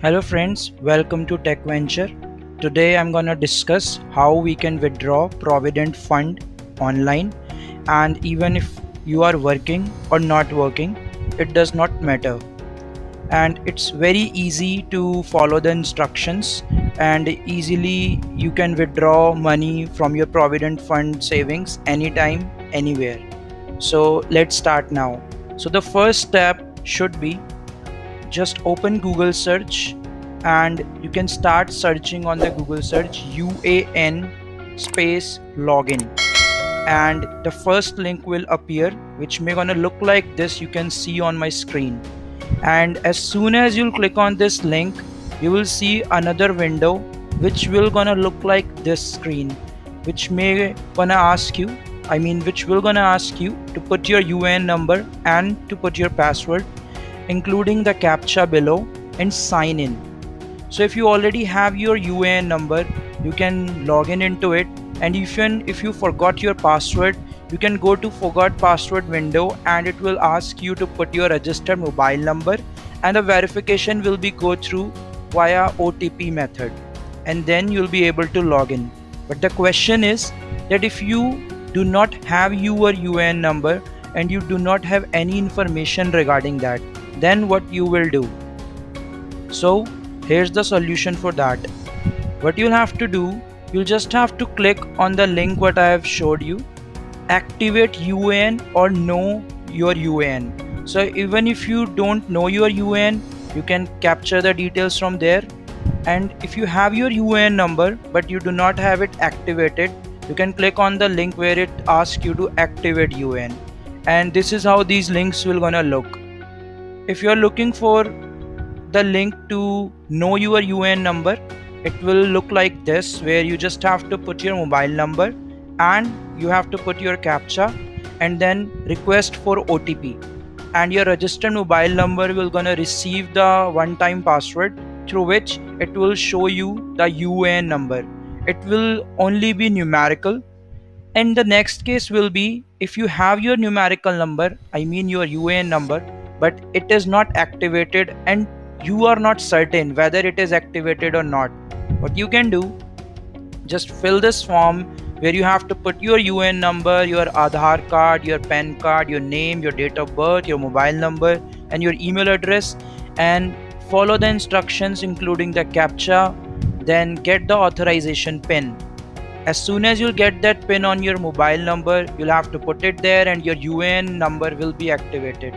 Hello friends, welcome to Tech Venture. Today I'm gonna discuss how we can withdraw Provident Fund online, and even if you are working or not working, it does not matter. And it's very easy to follow the instructions, and easily you can withdraw money from your Provident Fund savings anytime, anywhere. So let's start now. So the first step should be just open Google search, and you can start searching on the Google search UAN space login, and the first link will appear, which may gonna look like this. You can see on my screen, and as soon as you'll click on this link, you will see another window which will gonna look like this screen, which may gonna ask you which will gonna ask you to put your UAN number and to put your password, including the captcha below, and sign in. So if you already have your UAN number, you can log in into it, and if you forgot your password, you can go to forgot password window, and it will ask you to put your registered mobile number, and the verification will be go through via OTP method, and then you'll be able to log in. But the question is that if you do not have your UAN number and you do not have any information regarding that, then what you will do? So here's the solution for that. What you'll have to do, you'll just have to click on the link what I have showed you, activate UAN or know your UAN. So even if you don't know your UAN, you can capture the details from there. And if you have your UAN number but you do not have it activated, you can click on the link where it asks you to activate UAN, and this is how these links will gonna look. If you are looking for the link to know your UAN number, it will look like this, where you just have to put your mobile number and you have to put your captcha and then request for OTP, and your registered mobile number will gonna receive the one-time password through which it will show you the UAN number. It will only be numerical. And the next case will be if you have your numerical number, your UAN number, but it is not activated and you are not certain whether it is activated or not. What you can do, just fill this form where you have to put your UAN number, your Aadhaar card, your PAN card, your name, your date of birth, your mobile number, and your email address, and follow the instructions including the captcha, then get the authorization PIN. As soon as you'll get that PIN on your mobile number, you'll have to put it there and your UAN number will be activated.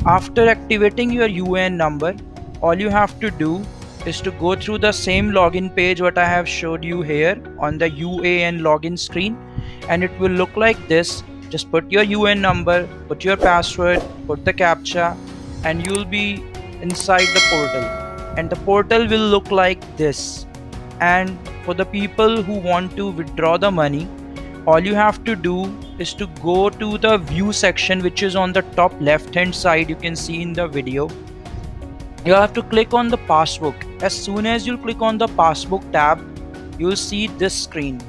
After activating your UAN number, all you have to do is to go through the same login page what I have showed you here on the UAN login screen, and it will look like this. Just put your UAN number, put your password, put the captcha, and you'll be inside the portal, and the portal will look like this. And for the people who want to withdraw the money, all you have to do is to go to the view section, which is on the top left hand side. You can see in the video, you have to click on the passbook. As soon as you click on the passbook tab, you will see this screen.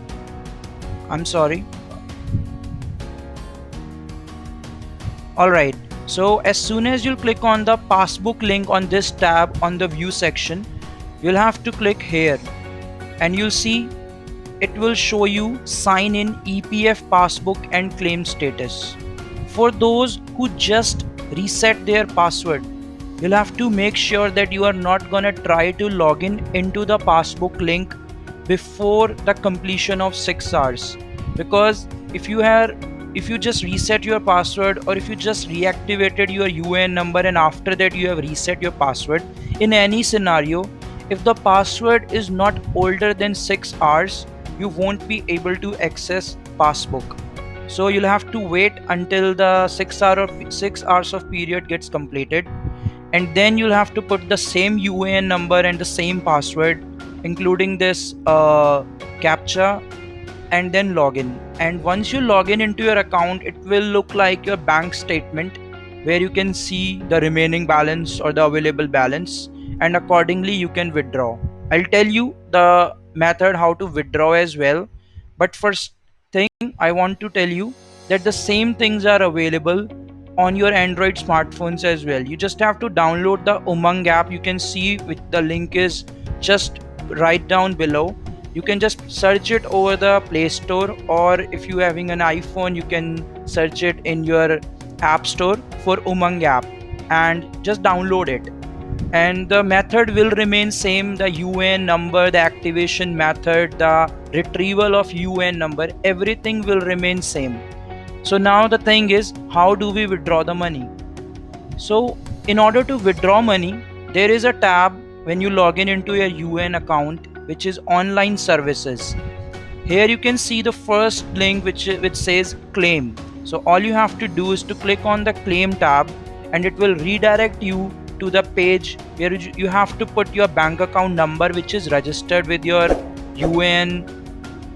Alright, so as soon as you click on the passbook link on this tab on the view section, you'll have to click here, and you'll see it will show you sign in EPF passbook and claim status. For those who just reset their password, you'll have to make sure that you are not gonna try to log in into the passbook link before the completion of 6 hours, because if you just reset your password, or if you just reactivated your UAN number and after that you have reset your password, in any scenario, if the password is not older than 6 hours, you won't be able to access passbook. So you'll have to wait until the 6 hours of period gets completed, and then you'll have to put the same UAN number and the same password, including this captcha, and then log in. And once you log in into your account, it will look like your bank statement, where you can see the remaining balance or the available balance, and accordingly you can withdraw. I'll tell you the method how to withdraw as well, but first thing I want to tell you that the same things are available on your Android smartphones as well. You just have to download the Umang app. You can see with the link is just right down below. You can just search it over the Play Store, or if you having an iPhone, you can search it in your App Store for Umang app and just download it. And the method will remain same: the UN number, the activation method, the retrieval of UN number, everything will remain same. So now the thing is, how do we withdraw the money? So in order to withdraw money, there is a tab when you log in into your UN account, which is online services. Here you can see the first link which says claim. So all you have to do is to click on the claim tab, and it will redirect you to the page where you have to put your bank account number, which is registered with your UN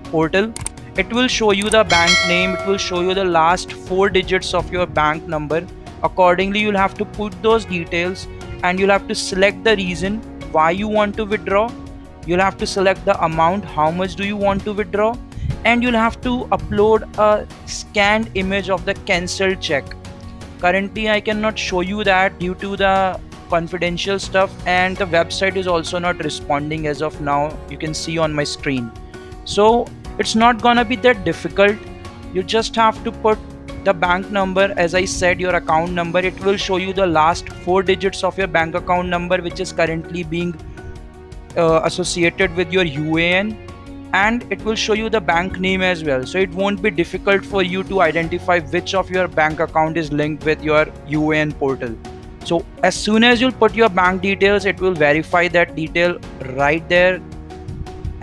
portal. It will show you the bank name, it will show you the last 4 digits of your bank number. Accordingly, you'll have to put those details, and you'll have to select the reason why you want to withdraw. You'll have to select the amount, how much do you want to withdraw, and you'll have to upload a scanned image of the cancelled check. Currently I cannot show you that due to the confidential stuff, and the website is also not responding as of now. You can see on my screen. So it's not gonna be that difficult. You just have to put the bank number, as I said, your account number. It will show you the last 4 digits of your bank account number, which is currently being associated with your UAN, and it will show you the bank name as well. So it won't be difficult for you to identify which of your bank account is linked with your UAN portal. So as soon as you'll put your bank details, it will verify that detail right there,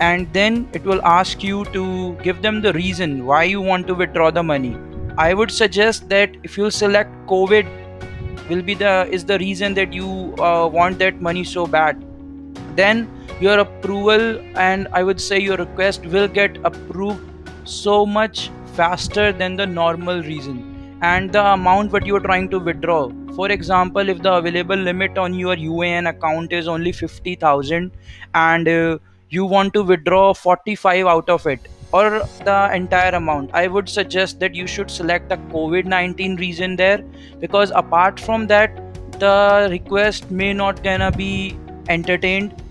and then it will ask you to give them the reason why you want to withdraw the money. I would suggest that if you select COVID is the reason that you want that money so bad, then your approval, and I would say your request, will get approved so much faster than the normal reason. And the amount what you are trying to withdraw, for example, if the available limit on your UAN account is only 50,000, and you want to withdraw 45 out of it, or the entire amount, I would suggest that you should select the COVID-19 reason there, because apart from that, the request may not gonna be entertained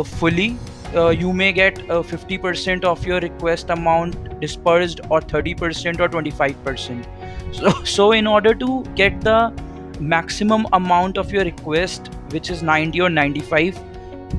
fully. You may get 50% of your request amount dispersed, or 30%, or 25%. So in order to get the maximum amount of your request, which is 90 or 95,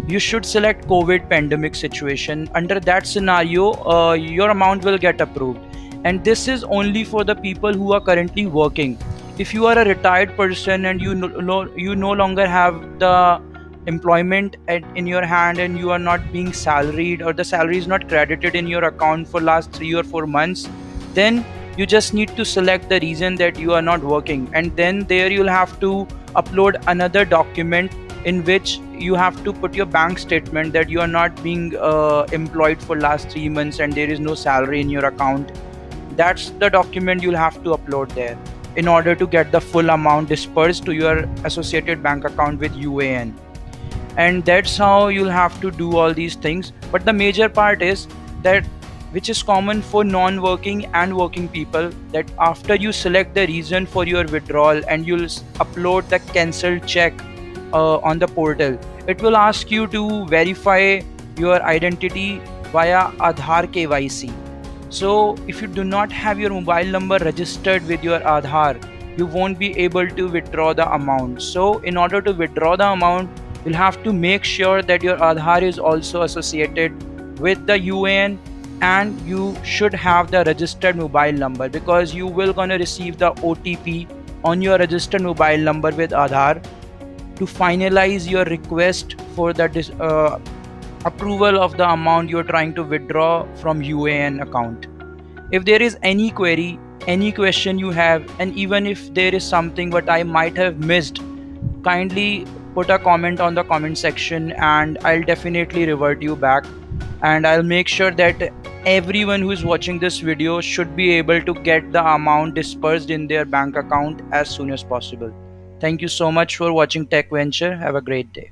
you should select COVID pandemic situation. Under that scenario, your amount will get approved, and this is only for the people who are currently working. If you are a retired person and you no longer have the employment in your hand, and you are not being salaried, or the salary is not credited in your account for last 3 or 4 months, then you just need to select the reason that you are not working, and then there you'll have to upload another document in which you have to put your bank statement that you are not being employed for last 3 months and there is no salary in your account. That's the document you'll have to upload there in order to get the full amount dispersed to your associated bank account with UAN. And that's how you'll have to do all these things. But the major part is that, which is common for non-working and working people, that after you select the reason for your withdrawal and you'll upload the cancelled check on the portal, it will ask you to verify your identity via Aadhaar KYC. So if you do not have your mobile number registered with your Aadhaar, you won't be able to withdraw the amount. So in order to withdraw the amount, you'll have to make sure that your Aadhaar is also associated with the UAN, and you should have the registered mobile number, because you will gonna receive the OTP on your registered mobile number with Aadhaar to finalize your request for the approval of the amount you're trying to withdraw from UAN account. If there is any query, any question you have, and even if there is something what I might have missed, kindly put a comment on the comment section, and I'll definitely revert you back, and I'll make sure that everyone who is watching this video should be able to get the amount dispersed in their bank account as soon as possible. Thank you so much for watching Tech Venture. Have a great day.